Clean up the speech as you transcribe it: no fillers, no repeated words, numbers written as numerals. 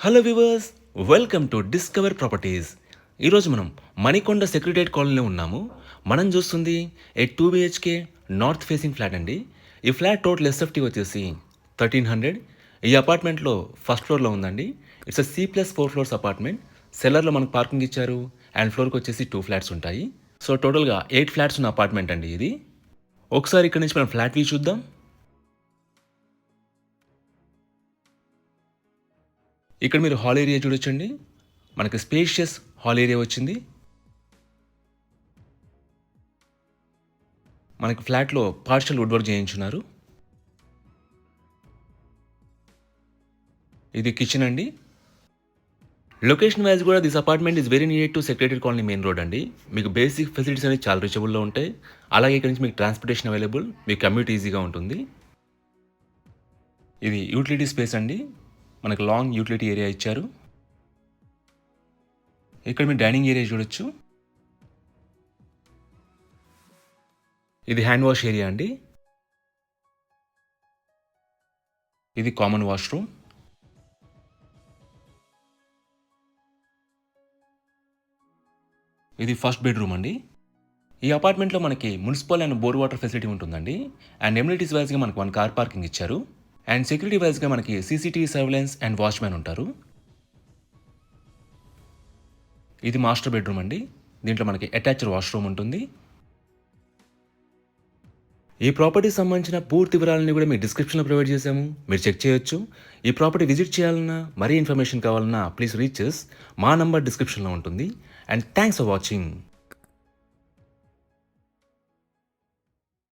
Hello viewers, welcome to discover properties. ఈరోజు మనం Manikonda secretariat కాలనీలో ఉన్నాము. మనం చూస్తుంది ఏ 2 BHK నార్త్ ఫేసింగ్ ఫ్లాట్ అండి. ఈ ఫ్లాట్ టోటల్ ఎస్ఎఫ్టీ వచ్చేసి 1300. ఈ అపార్ట్మెంట్లో ఫస్ట్ ఫ్లోర్లో ఉందండి. It's C+4 floors apartment. సెల్లర్లో మనకు పార్కింగ్ ఇచ్చారు అండ్ ఫ్లోర్కి వచ్చేసి 2 ఫ్లాట్స్ ఉంటాయి. సో టోటల్గా 8 ఫ్లాట్స్ ఉన్న అపార్ట్మెంట్ అండి ఇది. ఒకసారి ఇక్కడ నుంచి మనం ఫ్లాట్ వ్యూ చూద్దాం. ఇక్కడ మీరు హాల్ ఏరియా చూడొచ్చండి. మనకి స్పేషియస్ హాల్ ఏరియా వచ్చింది. మనకి ఫ్లాట్లో పార్షల్ వుడ్ వర్క్ చేయించున్నారు. ఇది కిచెన్ అండి. లొకేషన్ వైజ్ కూడా this apartment is very near to secretary colony main road అండి. మీకు బేసిక్ ఫెసిలిటీస్ అనేవి చాలా రీచబుల్లో ఉంటాయి. అలాగే ఇక్కడ నుంచి మీకు ట్రాన్స్పోర్టేషన్ అవైలబుల్, మీకు కమ్యూట్ ఈజీగా ఉంటుంది. ఇది యూటిలిటీ స్పేస్ అండి. మనకు లాంగ్ యూటిలిటీ ఏరియా ఇచ్చారు. ఇక్కడ మీరు డైనింగ్ ఏరియా చూడొచ్చు. ఇది హ్యాండ్ వాష్ ఏరియా అండి. ఇది కామన్ వాష్రూమ్. ఇది ఫస్ట్ బెడ్రూమ్ అండి. ఈ అపార్ట్మెంట్లో మనకి municipal and bore water facility ఉంటుందండి. అండ్ ఎమ్యూనిటీస్ వైజ్గా మనకు 1 కార్ పార్కింగ్ ఇచ్చారు. అండ్ సెక్యూరిటీ వైజ్గా మనకి CCTV సర్వేలెన్స్ అండ్ వాచ్మెన్ ఉంటారు. ఇది మాస్టర్ బెడ్రూమ్ అండి. దీంట్లో మనకి అటాచ్డ్ వాష్రూమ్ ఉంటుంది. ఈ ప్రాపర్టీకి సంబంధించిన పూర్తి వివరాలని కూడా మీకు డిస్క్రిప్షన్లో ప్రొవైడ్ చేశాము, మీరు చెక్ చేయొచ్చు. ఈ ప్రాపర్టీ విజిట్ చేయాలన్నా, మరీ ఇన్ఫర్మేషన్ కావాలన్నా ప్లీజ్ రీచ్ us. మా నంబర్ డిస్క్రిప్షన్లో ఉంటుంది. And thanks for watching.